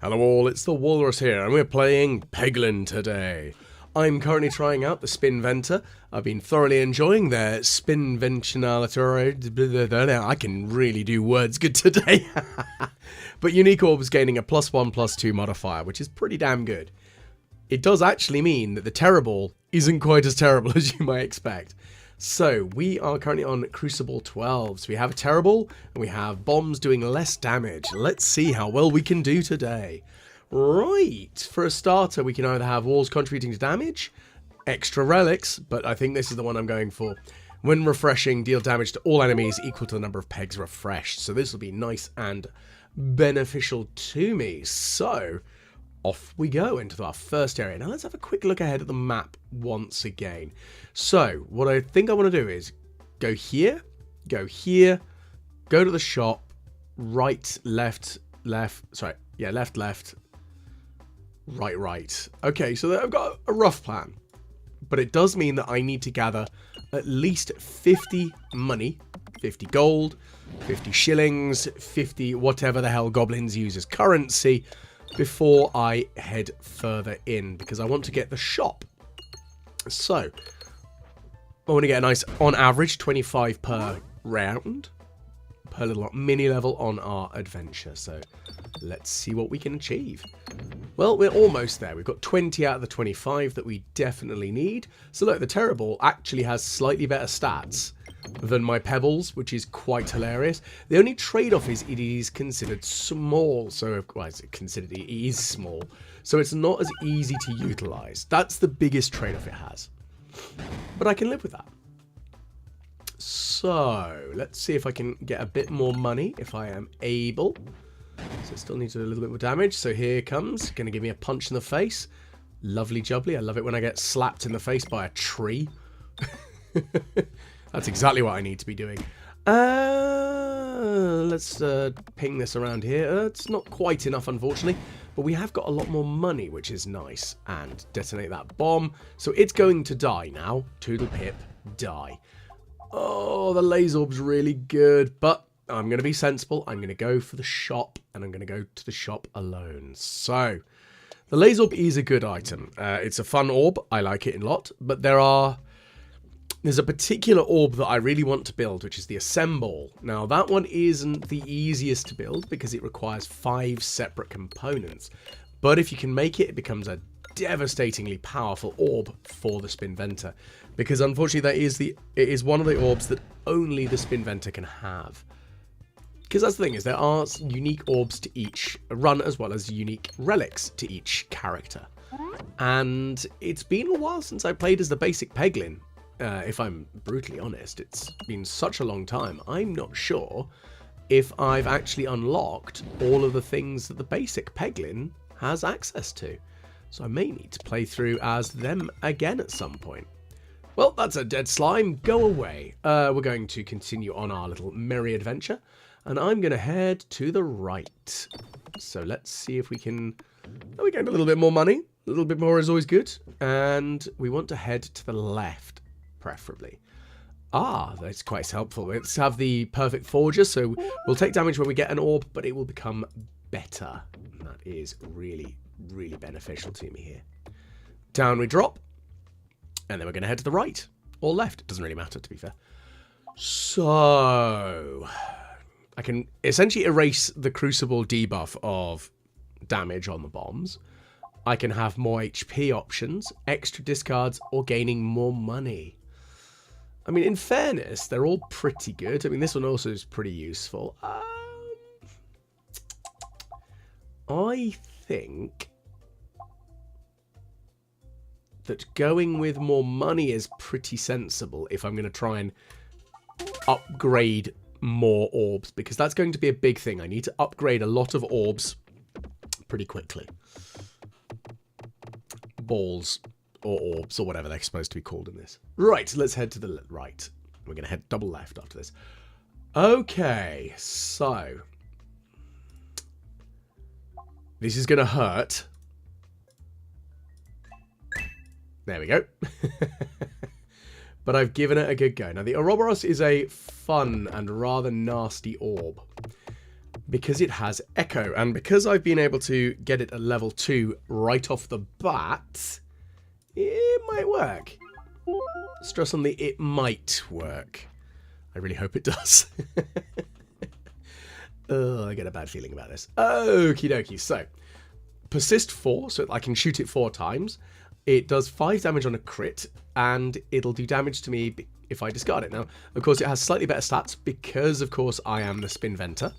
Hello all, it's the Walrus here, and we're playing Peglin today. I'm currently trying out the Spinventor. I've been thoroughly enjoying their Spinventionality. I can really do words good today. But Unique Orbs gaining a +1/+2 modifier, which is pretty damn good. It does actually mean that the Terrible isn't quite as terrible as you might expect. So, we are currently on Cruciball 12. So we have a Terrible, and we have bombs doing less damage. Let's see how well we can do today. Right, for a starter, we can either have walls contributing to damage, extra relics, but I think this is the one I'm going for. When refreshing, deal damage to all enemies equal to the number of pegs refreshed. So this will be nice and beneficial to me. So, off we go into our first area. Now let's have a quick look ahead at the map once again. So, what I think I want to do is go here, go to the shop, right, left, sorry, yeah, left, right. Okay, so I've got a rough plan. But it does mean that I need to gather at least 50 money, 50 gold, 50 shillings, 50 whatever the hell goblins use as currency before I head further in, because I want to get the shop. So, I want to get a nice, on average, 25 per round, per little mini level on our adventure. So, let's see what we can achieve. Well, we're almost there. We've got 20 out of the 25 that we definitely need. So look, the Terrible actually has slightly better stats than my Pebbles, which is quite hilarious. The only trade-off is it is considered small. So, well, it's considered it is small. So it's not as easy to utilize. That's the biggest trade-off it has. But I can live with that. So, let's see if I can get a bit more money if I am able. So it still needs a little bit more damage. So here it comes. Going to give me a punch in the face. Lovely jubbly. I love it when I get slapped in the face by a tree. That's exactly what I need to be doing. Let's ping this around here. It's not quite enough, unfortunately. But we have got a lot more money, which is nice. And detonate that bomb. So it's going to die now. Toodle pip, die. Oh, the laser orb's really good. But I'm going to be sensible. I'm going to go for the shop, and I'm going to go to the shop alone. So, the laser orb is a good item. It's a fun orb. I like it a lot. But there's a particular orb that I really want to build, which is the Assemble. Now, that one isn't the easiest to build because it requires 5 separate components. But if you can make it, it becomes a devastatingly powerful orb for the Spinventor. Because unfortunately, it is one of the orbs that only the Spinventor can have. Because that's the thing, is there are unique orbs to each run as well as unique relics to each character. And it's been a while since I played as the basic Peglin. If I'm brutally honest, it's been such a long time. I'm not sure if I've actually unlocked all of the things that the basic Peglin has access to. So I may need to play through as them again at some point. Well, that's a dead slime. Go away. We're going to continue on our little merry adventure. And I'm going to head to the right. So let's see if we can... Oh, we get a little bit more money. A little bit more is always good. And we want to head to the left, preferably. Ah, that's quite helpful. Let's have the perfect forger. So we'll take damage when we get an orb, but it will become better. And that is really, really beneficial to me here. Down we drop. And then we're going to head to the right. Or left. It doesn't really matter, to be fair. So... I can essentially erase the Cruciball debuff of damage on the bombs. I can have more HP options, extra discards, or gaining more money. I mean, in fairness, they're all pretty good. I mean, this one also is pretty useful. I think that going with more money is pretty sensible if I'm going to try and upgrade more orbs, because that's going to be a big thing. I need to upgrade a lot of orbs pretty quickly. Balls or orbs or whatever they're supposed to be called in this. Right, let's head to the right. We're going to head double left after this. Okay, so this is going to hurt. There we go. But I've given it a good go. Now, the Ouroboros is a fun and rather nasty orb. because it has Echo. And because I've been able to get it at level 2 right off the bat, it might work. Stress on the it might work. I really hope it does. Oh, I get a bad feeling about this. Okie dokie. So, persist 4, so I can shoot it 4 times. It does 5 damage on a crit, and it'll do damage to me if I discard it. Now, of course, it has slightly better stats because, of course, I am the Spinventor.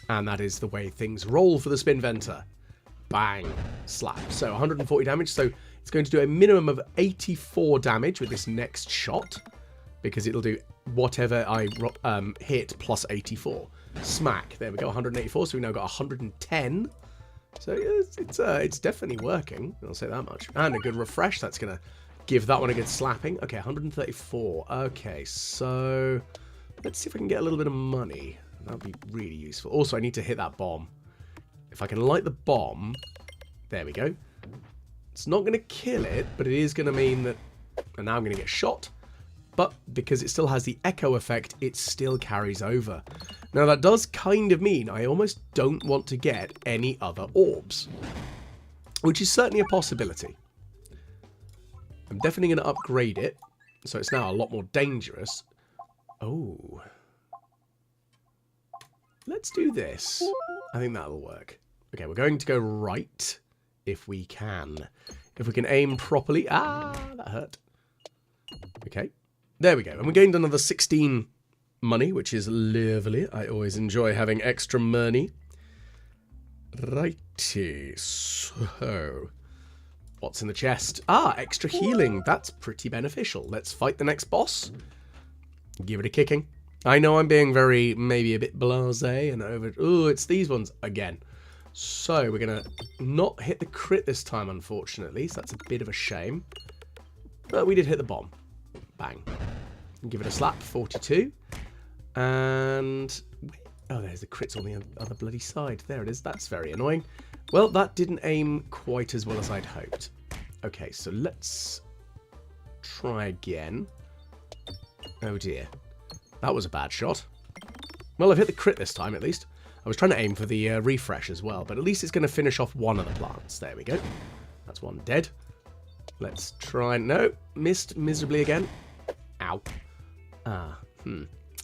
And that is the way things roll for the Spinventor. Bang. Slap. So, 140 damage. So, it's going to do a minimum of 84 damage with this next shot, because it'll do whatever I hit plus 84. Smack. There we go, 184. So, we've now got 110. So it's definitely working, I'll say that much. And a good refresh, that's going to give that one a good slapping. Okay, 134. Okay, so let's see if I can get a little bit of money. That would be really useful. Also, I need to hit that bomb. If I can light the bomb, there we go. It's not going to kill it, but it is going to mean that, and now I'm going to get shot. But because it still has the echo effect, it still carries over. Now that does kind of mean I almost don't want to get any other orbs, which is certainly a possibility. I'm definitely going to upgrade it, so it's now a lot more dangerous. Oh. Let's do this. I think that'll work. Okay, we're going to go right if we can. If we can aim properly. Ah, that hurt. Okay. There we go. And we gained another 16 money, which is lovely. I always enjoy having extra money. Righty. So, what's in the chest? Ah, extra healing. That's pretty beneficial. Let's fight the next boss. Give it a kicking. I know I'm being maybe a bit blasé and over... Ooh, it's these ones again. So, we're going to not hit the crit this time, unfortunately. So, that's a bit of a shame. But we did hit the bomb. Bang. Give it a slap, 42. And... oh, there's the crits on the other bloody side. There it is. That's very annoying. Well, that didn't aim quite as well as I'd hoped. Okay, so let's try again. Oh dear. That was a bad shot. Well, I've hit the crit this time, at least. I was trying to aim for the refresh as well, but at least it's going to finish off one of the plants. There we go. That's one dead. Let's try... no, missed miserably again. Ow.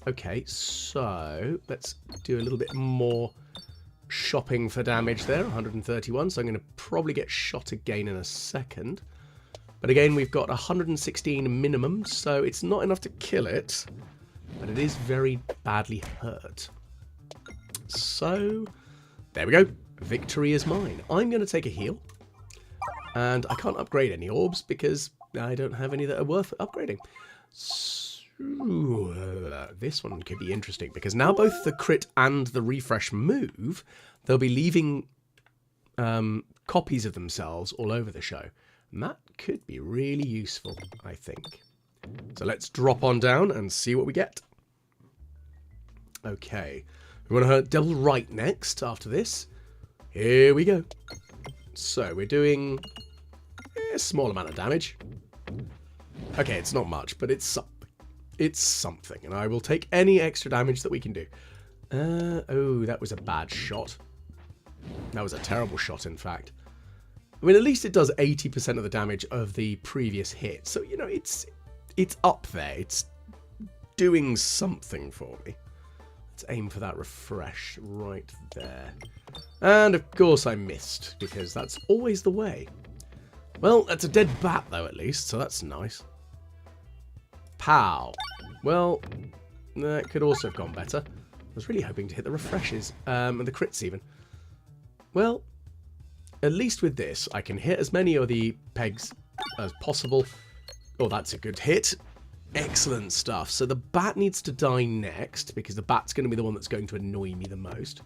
Okay, so let's do a little bit more shopping for damage there. 131, so I'm going to probably get shot again in a second. But again, we've got 116 minimum, so it's not enough to kill it. But it is very badly hurt. So, there we go. Victory is mine. I'm going to take a heal. And I can't upgrade any orbs because I don't have any that are worth upgrading. So, this one could be interesting because now both the crit and the refresh move, they'll be leaving copies of themselves all over the show. And that could be really useful, I think. So let's drop on down and see what we get. Okay. We want to hurt Devil Right next after this. Here we go. So we're doing a small amount of damage. Okay, it's not much, but it's something. It's something, and I will take any extra damage that we can do. Oh, that was a bad shot. That was a terrible shot, in fact. I mean, at least it does 80% of the damage of the previous hit. So, you know, it's up there. It's doing something for me. Let's aim for that refresh right there. And, of course, I missed, because that's always the way. Well, that's a dead bat, though, at least, so that's nice. Pow. Well, that could also have gone better. I was really hoping to hit the refreshes, and the crits even. Well, at least with this, I can hit as many of the pegs as possible. Oh, that's a good hit. Excellent stuff. So the bat needs to die next, because the bat's going to be the one that's going to annoy me the most.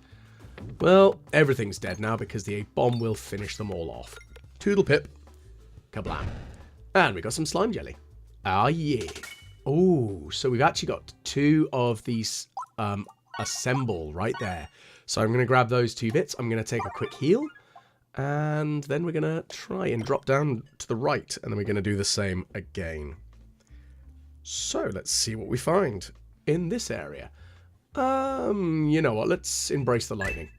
Well, everything's dead now, because the bomb will finish them all off. Toodle pip. Kablam. And we got some slime jelly. Ah, yeah. Oh, so we've actually got 2 of these assemble right there. So I'm going to grab those 2 bits. I'm going to take a quick heal. And then we're going to try and drop down to the right. And then we're going to do the same again. So let's see what we find in this area. You know what? Let's embrace the lightning.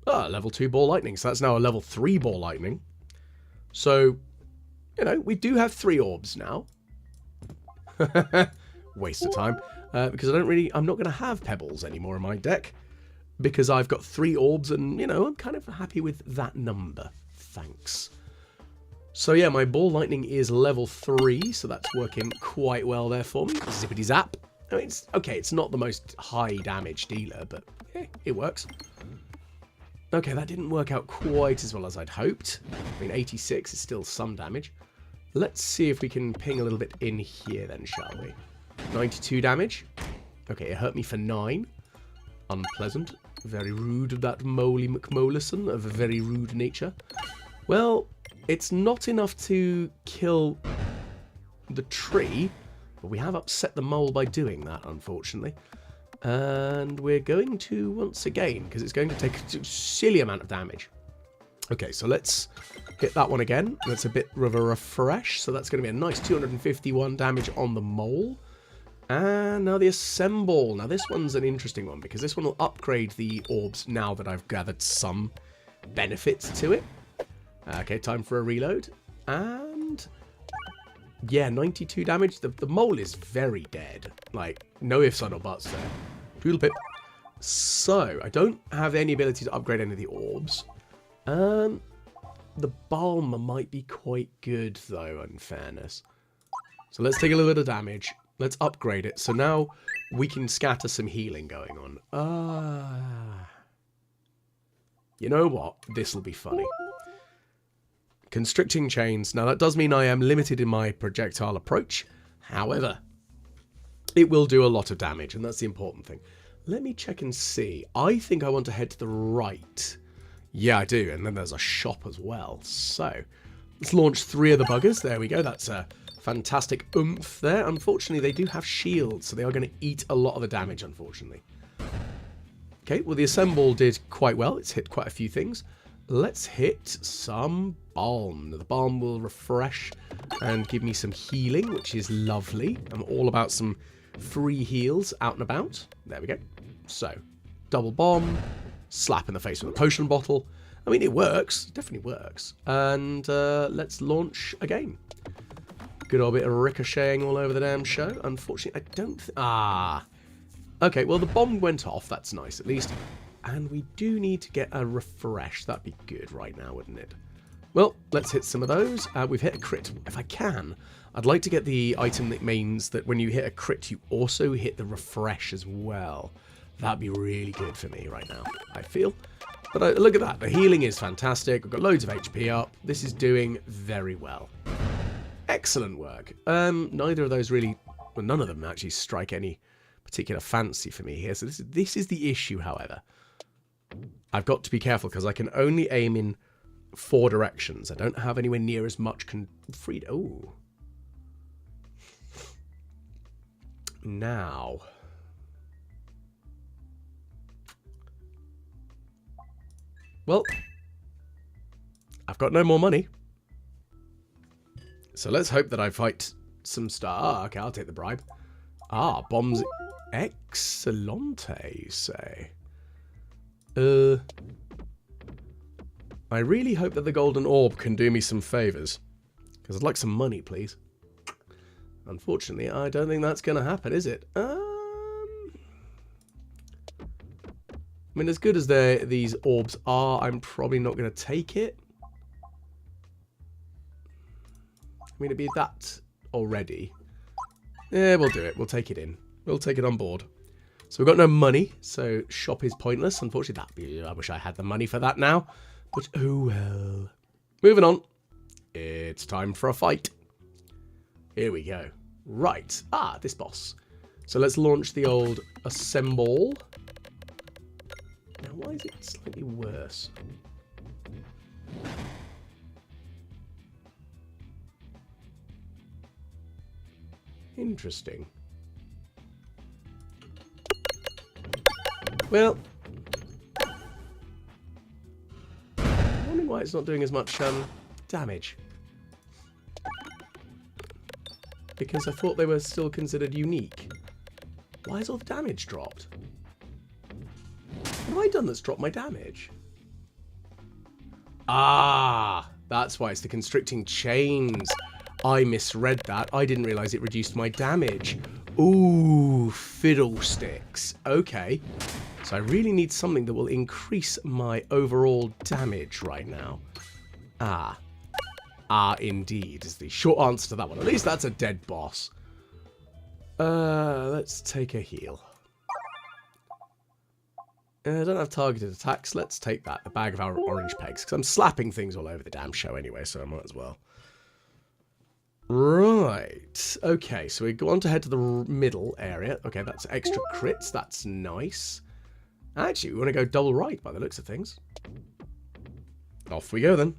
Ah, level 2 ball lightning. So that's now a level 3 ball lightning. So, you know, we do have 3 orbs now. Waste of time. Because I'm not going to have pebbles anymore in my deck. Because I've got 3 orbs and, you know, I'm kind of happy with that number. Thanks. So yeah, my ball lightning is level 3, so that's working quite well there for me. Zippity zap. I mean, it's not the most high damage dealer, but it works. Okay, that didn't work out quite as well as I'd hoped. I mean, 86 is still some damage. Let's see if we can ping a little bit in here then, shall we? 92 damage. Okay, it hurt me for 9. Unpleasant. Very rude of that Moly McMolison of a very rude nature. Well, it's not enough to kill the tree, but we have upset the mole by doing that, unfortunately. And we're going to, once again, because it's going to take a silly amount of damage. Okay, so let's hit that one again. That's a bit of a refresh, so that's going to be a nice 251 damage on the mole. And now the Assemble. Now this one's an interesting one, because this one will upgrade the orbs now that I've gathered some benefits to it. Okay, time for a reload. And yeah, 92 damage. The mole is very dead. Like, no ifs, or buts there. Poodle pip. So, I don't have any ability to upgrade any of the orbs. The balm might be quite good, though, in fairness. So let's take a little bit of damage. Let's upgrade it. So now we can scatter some healing going on. You know what? This'll be funny. Constricting chains. Now that does mean I am limited in my projectile approach. However, it will do a lot of damage, and that's the important thing. Let me check and see. I think I want to head to the right. Yeah, I do. And then there's a shop as well. So let's launch 3 of the buggers. There we go. That's a fantastic oomph there. Unfortunately, they do have shields, so they are going to eat a lot of the damage, unfortunately. Okay, well, the Assemble did quite well. It's hit quite a few things. Let's hit some balm. The balm will refresh and give me some healing, which is lovely. I'm all about some free heals out and about. There we go. So, double bomb, slap in the face with a potion bottle. I mean, it works. It definitely works. And let's launch again. Good old bit of ricocheting all over the damn show. Unfortunately, I don't... Okay, well, the bomb went off. That's nice, at least. And we do need to get a refresh. That'd be good right now, wouldn't it? Well, let's hit some of those. We've hit a crit. If I can, I'd like to get the item that means that when you hit a crit, you also hit the refresh as well. That'd be really good for me right now, I feel. But look at that. The healing is fantastic. We've got loads of HP up. This is doing very well. Excellent work. Neither of those really... Well, none of them actually strike any particular fancy for me here. So this is the issue, however. I've got to be careful because I can only aim in 4 directions. I don't have anywhere near as much freedom. Oh. Now. Well, I've got no more money. So let's hope that I fight some star. Okay, I'll take the bribe. Bombs. Excellente, you say. I really hope that the golden orb can do me some favours. Because I'd like some money, please. Unfortunately, I don't think that's going to happen, is it? I mean, as good as these orbs are, I'm probably not going to take it. I mean, it'd be that already. Yeah, we'll do it. We'll take it in. We'll take it on board. So we've got no money, so shop is pointless. Unfortunately, I wish I had the money for that now. But oh well. Moving on. It's time for a fight. Here we go. Right. This boss. So let's launch the old Assemble. Now, why is it slightly worse? Interesting. Well, I'm wondering why it's not doing as much damage. Because I thought they were still considered unique. Why has all the damage dropped? What have I done that's dropped my damage? Ah, that's why it's the constricting chains. I misread that. I didn't realise it reduced my damage. Ooh, fiddlesticks. Okay. So I really need something that will increase my overall damage right now. Ah. Ah, indeed, is the short answer to that one. At least that's a dead boss. Let's take a heal. I don't have targeted attacks. Let's take that. A bag of our orange pegs. Because I'm slapping things all over the damn show anyway, so I might as well. Right. Okay, so we go on to head to the middle area. Okay, that's extra crits. That's nice. Actually, we want to go double right by the looks of things. Off we go then.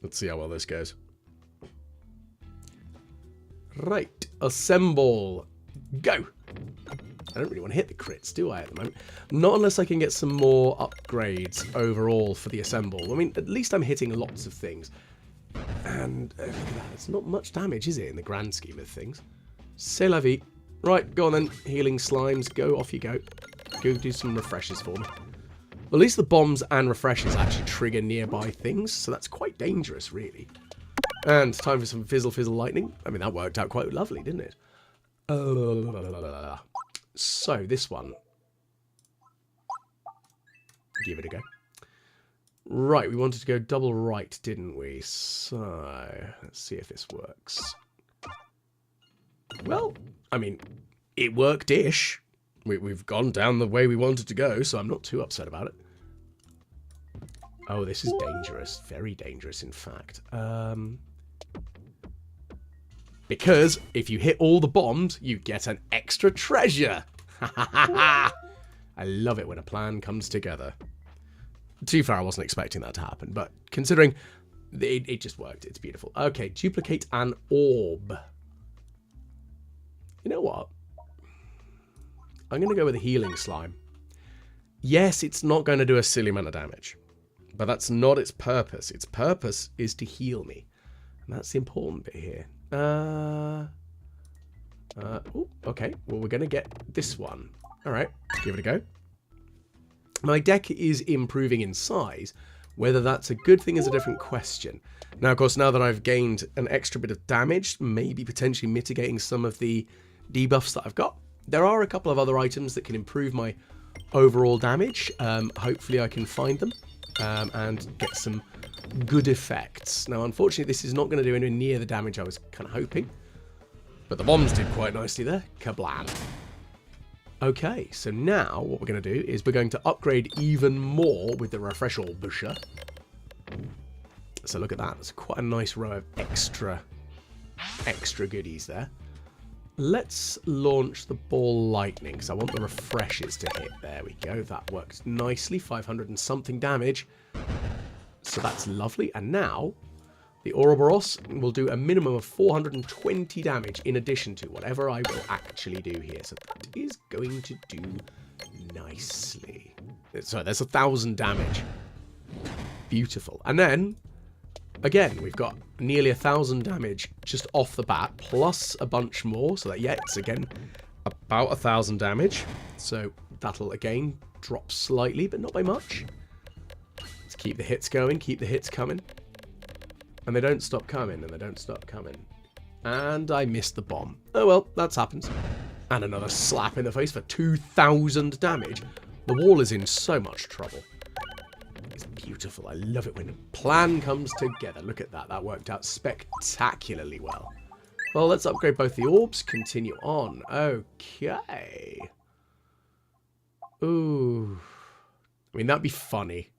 Let's see how well this goes. Right. Assemble. Go. I don't really want to hit the crits, do I, at the moment? Not unless I can get some more upgrades overall for the assemble. I mean, at least I'm hitting lots of things. And look at that. It's not much damage, is it, in the grand scheme of things? C'est la vie. Right, go on then. Healing slimes. Go, off you go. Go do some refreshes for me. Well, at least the bombs and refreshes actually trigger nearby things, so that's quite dangerous, really. And time for some fizzle lightning. I mean, that worked out quite lovely, didn't it? So, this one. Give it a go. Right, we wanted to go double right, didn't we? So, let's see if this works. Well, I mean, it worked-ish. We've gone down the way we wanted to go, so I'm not too upset about it. Oh, this is dangerous. Very dangerous, in fact. Because if you hit all the bombs, you get an extra treasure. I love it when a plan comes together. Too far, I wasn't expecting that to happen, but considering it just worked, it's beautiful. Okay, duplicate an orb. You know what? I'm going to go with a healing slime. Yes, it's not going to do a silly amount of damage, but that's not its purpose. Its purpose is to heal me, and that's the important bit here. Okay, well, we're going to get this one. All right, give it a go. My deck is improving in size. Whether that's a good thing is a different question. Now, of course, now that I've gained an extra bit of damage, maybe potentially mitigating some of the debuffs that I've got, there are a couple of other items that can improve my overall damage. Hopefully I can find them and get some good effects. Now, unfortunately, this is not going to do anywhere near the damage I was kind of hoping. But the bombs did quite nicely there. Kablam. Okay, so now what we're going to do is we're going to upgrade even more with the refresh busher. So look at that. That's quite a nice row of extra goodies there. Let's launch the ball lightning because I want the refreshes to hit. There we go. That works nicely. 500 and something damage. So that's lovely. And now the Ouroboros will do a minimum of 420 damage in addition to whatever I will actually do here. So that is going to do nicely. So there's 1,000 damage. Beautiful. And then, again, we've got nearly 1,000 damage just off the bat, plus a bunch more. So that, yeah, it's again about 1,000 damage. So that'll, again, drop slightly, but not by much. Let's keep the hits going, keep the hits coming. And they don't stop coming, and they don't stop coming. And I missed the bomb. Oh well, that's happened. And another slap in the face for 2,000 damage. The wall is in so much trouble. It's beautiful. I love it when a plan comes together. Look at that. That worked out spectacularly well. Well, let's upgrade both the orbs. Continue on. Okay. Ooh. I mean, that'd be funny.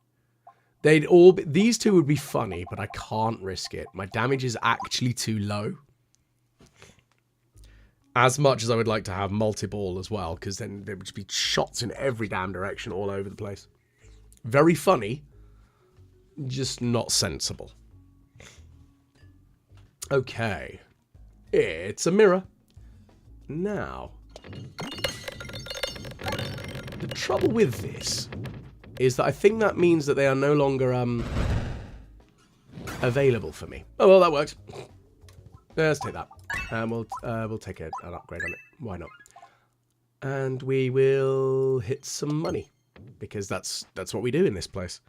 They'd all be, these two would be funny, but I can't risk it. My damage is actually too low. As much as I would like to have multi-ball as well, because then there would just be shots in every damn direction all over the place. Very funny, just not sensible. Okay. It's a mirror. Now, the trouble with this is that I think that means that they are no longer available for me. Oh, well, that works. Let's take that. And we'll take an upgrade on it. Why not? And we will hit some money. Because that's what we do in this place.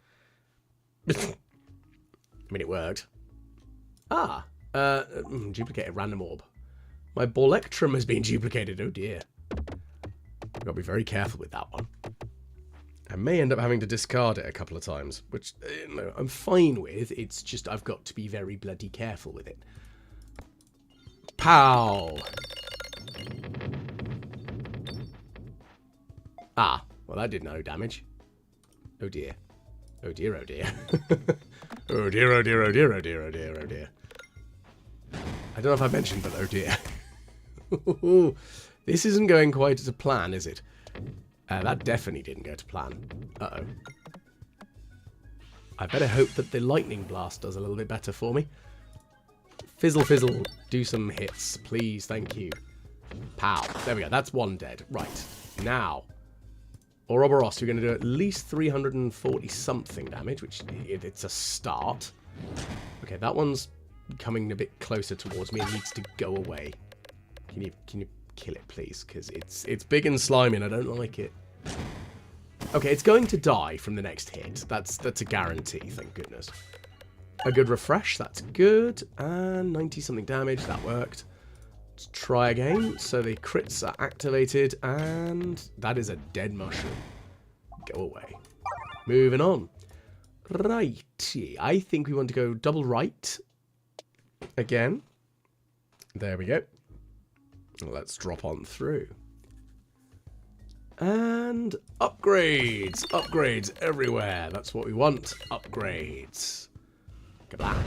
I mean, it worked. Duplicated random orb. My Bolectrum has been duplicated. Oh dear. I've got to be very careful with that one. I may end up having to discard it a couple of times, which I'm fine with. It's just I've got to be very bloody careful with it. Pow! Ah, well that did no damage. Oh dear. Oh dear, oh dear. Oh dear, oh dear, oh dear, oh dear, oh dear, oh dear. I don't know if I mentioned, but oh dear. This isn't going quite to plan, is it? That definitely didn't go to plan. Uh-oh. I better hope that the lightning blast does a little bit better for me. Fizzle, fizzle. Do some hits, please. Thank you. Pow. There we go. That's one dead. Right. Now, Ouroboros, you're going to do at least 340-something damage, which it's a start. Okay, that one's coming a bit closer towards me and needs to go away. Can you kill it, please? Because it's big and slimy and I don't like it. Okay, it's going to die from the next hit. That's a guarantee, thank goodness. A good refresh, that's good. And 90-something damage, that worked. Let's try again. So the crits are activated, and that is a dead mushroom. Go away. Moving on. Righty. I think we want to go double right. Again. There we go. Let's drop on through. And upgrades. Upgrades everywhere. That's what we want. Upgrades. Kablam.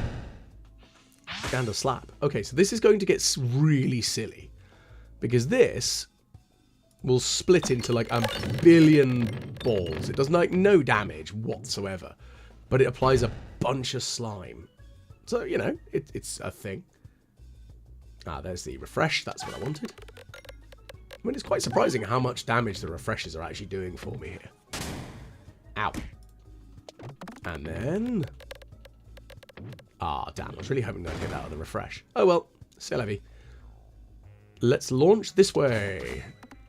And a slap. Okay, so this is going to get really silly. Because this will split into like a billion balls. It does like no damage whatsoever. But it applies a bunch of slime. So, you know, it's a thing. Ah, there's the refresh. That's what I wanted. I mean, it's quite surprising how much damage the refreshes are actually doing for me here. Ow. And then... Ah, damn. I was really hoping I'd get out of the refresh. Oh, well. C'est la vie. Let's launch this way.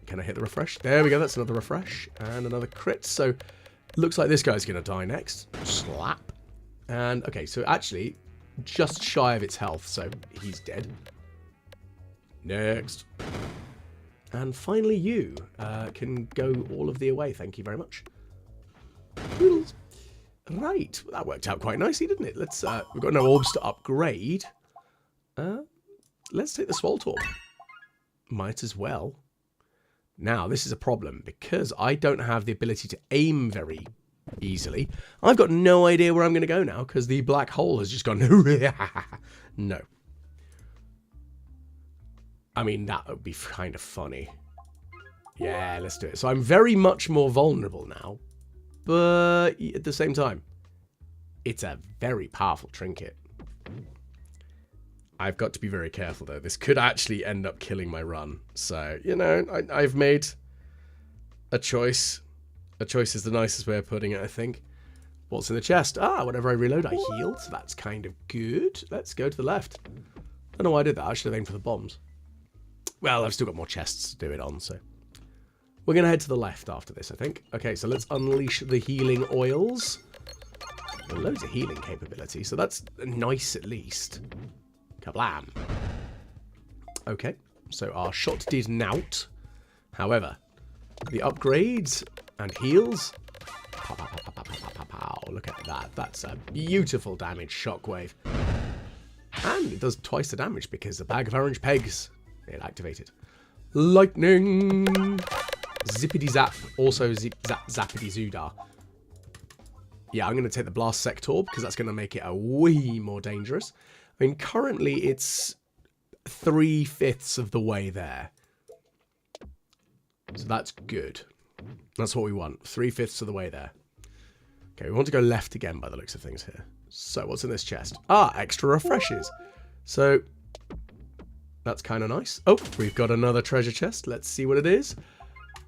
Can I hit the refresh? There we go. That's another refresh. And another crit. So, looks like this guy's going to die next. Slap. And, okay, so actually, just shy of its health. So, he's dead. Next. And finally you can go all of the way. Thank you very much. Toodles. Right. Well, that worked out quite nicely, didn't it? Let's we've got no orbs to upgrade. Let's take the Swoltorb. Might as well. Now, this is a problem because I don't have the ability to aim very easily. I've got no idea where I'm going to go now because the black hole has just gone... No. I mean, that would be kind of funny. Yeah, let's do it. So I'm very much more vulnerable now. But at the same time, it's a very powerful trinket. I've got to be very careful, though. This could actually end up killing my run. So, you know, I've made a choice. A choice is the nicest way of putting it, I think. What's in the chest? Ah, whenever I reload, I heal. So that's kind of good. Let's go to the left. I don't know why I did that. I should have aimed for the bombs. Well, I've still got more chests to do it on, so... We're going to head to the left after this, I think. Okay, so let's unleash the healing oils. Loads of healing capability, so that's nice at least. Kablam. Okay, so our shot did nout. However, the upgrades and heals... Pow, pow, pow, pow, pow, pow, pow. Look at that. That's a beautiful damage shockwave. And it does twice the damage because the bag of orange pegs... It activated. Lightning! Zippity zap. Also zip zap zappity zoodar. Yeah, I'm going to take the blast sector because that's going to make it a wee more dangerous. I mean, currently it's 3/5 of the way there. So that's good. That's what we want. 3/5 of the way there. Okay, we want to go left again by the looks of things here. So what's in this chest? Ah, extra refreshes. So... That's kind of nice. Oh, we've got another treasure chest. Let's see what it is.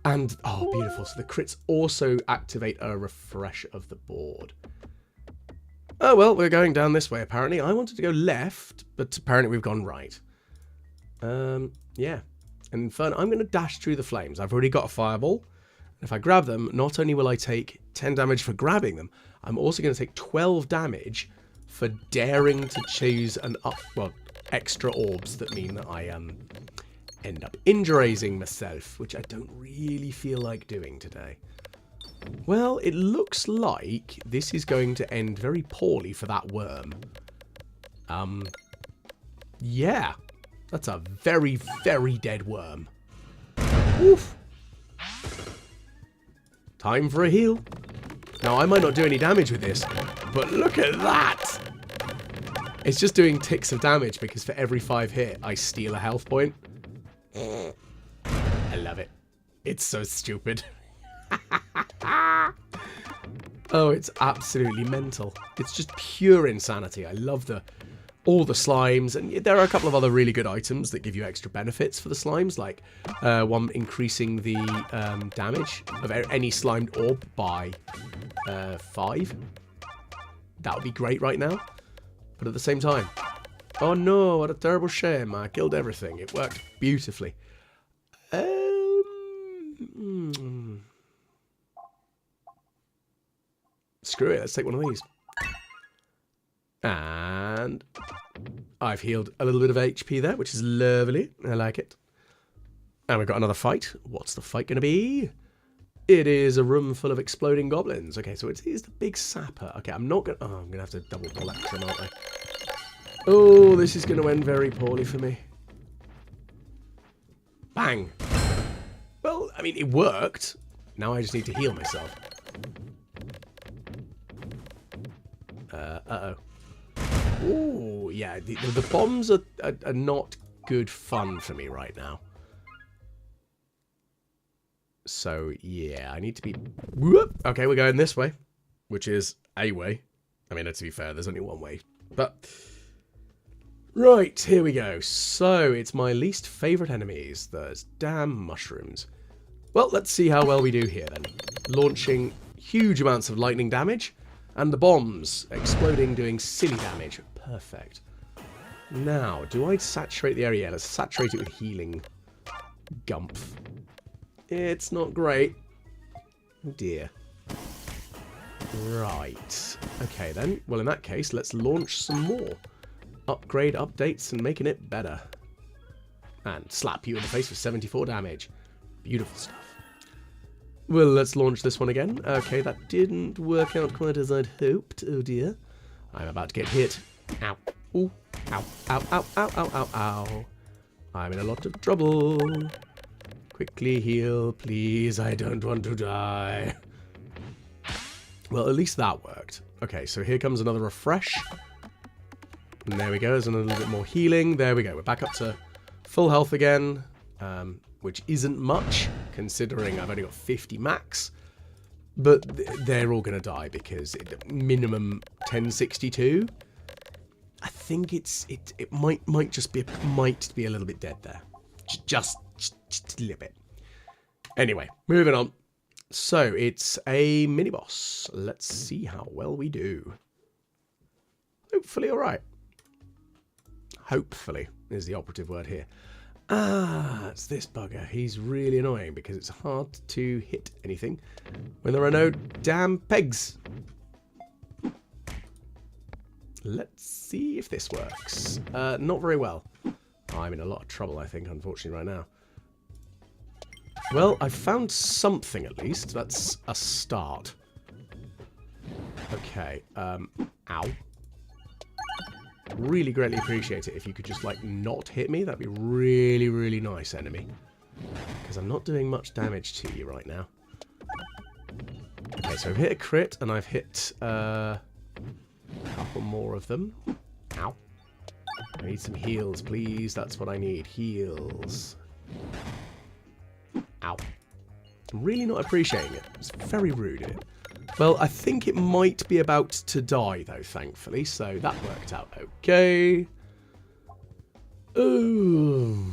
And, oh, beautiful. So the crits also activate a refresh of the board. Oh, well, we're going down this way, apparently. I wanted to go left, but apparently we've gone right. Yeah. And Inferno, I'm going to dash through the flames. I've already got a fireball. If I grab them, not only will I take 10 damage for grabbing them, I'm also going to take 12 damage for daring to choose extra orbs that mean that I end up injurizing myself, which I don't really feel like doing today. Well, it looks like this is going to end very poorly for that worm. Yeah, that's a very, very dead worm. Oof. Time for a heal. Now, I might not do any damage with this, but look at that! It's just doing ticks of damage because for every 5 hit, I steal a health point. I love it. It's so stupid. Oh, it's absolutely mental. It's just pure insanity. I love all the slimes, and there are a couple of other really good items that give you extra benefits for the slimes, like one increasing the damage of any slimed orb by 5. That would be great right now, but at the same time, oh no, what a terrible shame, I killed everything. It worked beautifully. Screw it, let's take one of these. And I've healed a little bit of HP there, which is lovely. I like it. And we've got another fight. What's the fight going to be? It is a room full of exploding goblins. Okay, so it is the big sapper. Okay, I'm not going to... Oh, I'm going to have to double collect them, aren't I? Oh, this is going to end very poorly for me. Bang. Well, I mean, it worked. Now I just need to heal myself. Uh-oh. Ooh, yeah, the bombs are not good fun for me right now. So, yeah, I need to be... Whoop! Okay, we're going this way, which is a way. I mean, to be fair, there's only one way. But, right, here we go. So, it's my least favourite enemies, those damn mushrooms. Well, let's see how well we do here, then. Launching huge amounts of lightning damage. And the bombs exploding, doing silly damage. Perfect. Now, do I saturate the area? Let's saturate it with healing. Gumph. It's not great. Oh dear. Right. Okay then. Well, in that case, let's launch some more. Upgrade updates and making it better. And slap you in the face with 74 damage. Beautiful stuff. Well, let's launch this one again. Okay, that didn't work out quite as I'd hoped. Oh dear. I'm about to get hit. Ow. Ooh. Ow. Ow, ow, ow, ow, ow, ow. I'm in a lot of trouble. Quickly heal, please. I don't want to die. Well, at least that worked. Okay, so here comes another refresh. And there we go. There's a little bit more healing. There we go. We're back up to full health again. Which isn't much, considering I've only got 50 max. But they're all going to die because minimum 1062. I think it might just be a little bit dead there. Just a little bit. Anyway, moving on. So it's a mini boss. Let's see how well we do. Hopefully, all right. Hopefully is the operative word here. Ah, it's this bugger. He's really annoying because it's hard to hit anything when there are no damn pegs. Let's see if this works. Not very well. I'm in a lot of trouble, I think, unfortunately, right now. Well, I've found something at least. That's a start. Okay. Ow. Really greatly appreciate it if you could just, like, not hit me. That'd be really, really nice, enemy. Because I'm not doing much damage to you right now. Okay, so I've hit a crit, and I've hit a couple more of them. Ow. I need some heals, please. That's what I need. Heals. Ow. I'm really not appreciating it. It's very rude of it. Well, I think it might be about to die, though, thankfully. So that worked out okay. Ooh.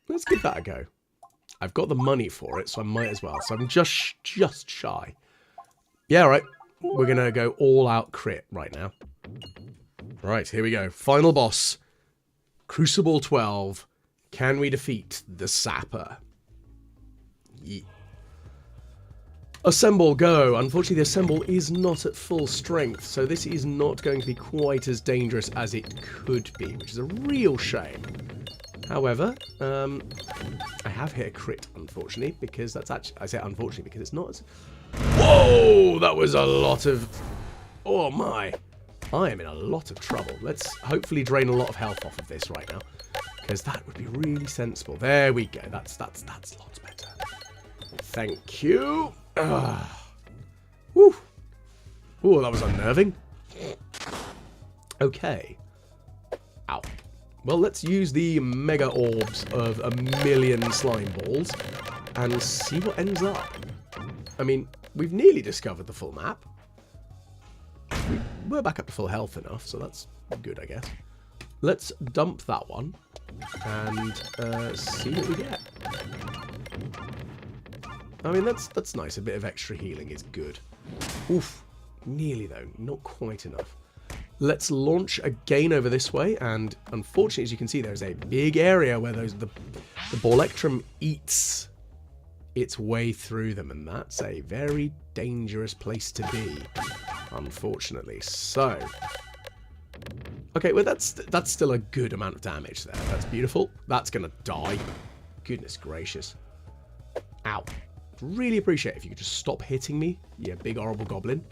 Let's give that a go. I've got the money for it, so I might as well. So I'm just shy. Yeah, all right. We're going to go all-out crit right now. Right, here we go. Final boss. Cruciball 12. Can we defeat the Sapper? Yeah. Assemble, go. Unfortunately, the Assemble is not at full strength, so this is not going to be quite as dangerous as it could be, which is a real shame. However, I have hit a crit, unfortunately, because that's actually... I say unfortunately because it's not as... Whoa! That was a lot of... Oh, my. I am in a lot of trouble. Let's hopefully drain a lot of health off of this right now, because that would be really sensible. There we go. That's lots better. Thank you. Woo. Ooh, that was unnerving. Okay. Ow. Well, let's use the mega orbs of a million slime balls and see what ends up. I mean, we've nearly discovered the full map. We're back up to full health enough, so that's good, I guess. Let's dump that one and see what we get. I mean, that's nice. A bit of extra healing is good. Oof. Nearly, though. Not quite enough. Let's launch again over this way, and unfortunately, as you can see, there's a big area where the Ballectrum eats its way through them, and that's a very dangerous place to be, unfortunately. So, okay, well, that's still a good amount of damage there. That's beautiful. That's going to die. Goodness gracious. Ow. Really appreciate if you could just stop hitting me, you big horrible goblin,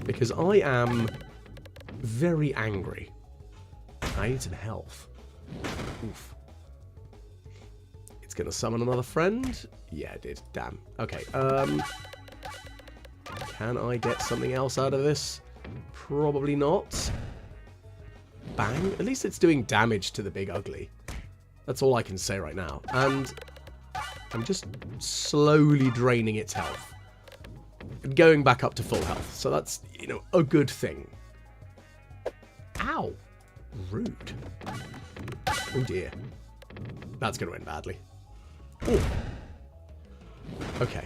because I am very angry. I need some health. Oof. It's gonna summon another friend. Yeah, it did. Damn. Okay. Can I get something else out of this? Probably not. Bang. At least it's doing damage to the big ugly. That's all I can say right now. And I'm just slowly draining its health and going back up to full health. So that's, you know, a good thing. Ow. Rude. Oh dear. That's going to end badly. Ooh. Okay.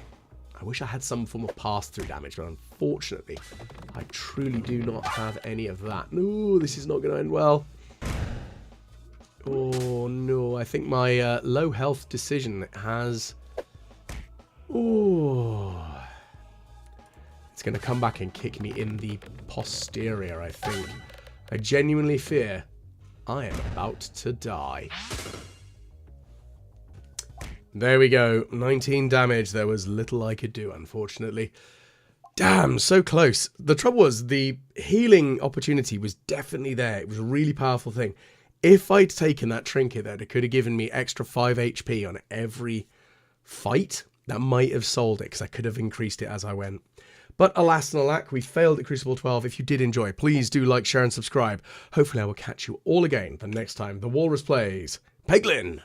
I wish I had some form of pass-through damage, but unfortunately, I truly do not have any of that. No, this is not going to end well. Oh no, I think my low health decision has... Oh, it's going to come back and kick me in the posterior, I think. I genuinely fear I am about to die. There we go, 19 damage. There was little I could do, unfortunately. Damn, so close. The trouble was, the healing opportunity was definitely there. It was a really powerful thing. If I'd taken that trinket there, it could have given me extra 5 HP on every fight. That might have sold it, because I could have increased it as I went. But alas and alack, we failed at Cruciball 12. If you did enjoy, please do like, share, and subscribe. Hopefully I will catch you all again the next time the Walrus plays Peglin.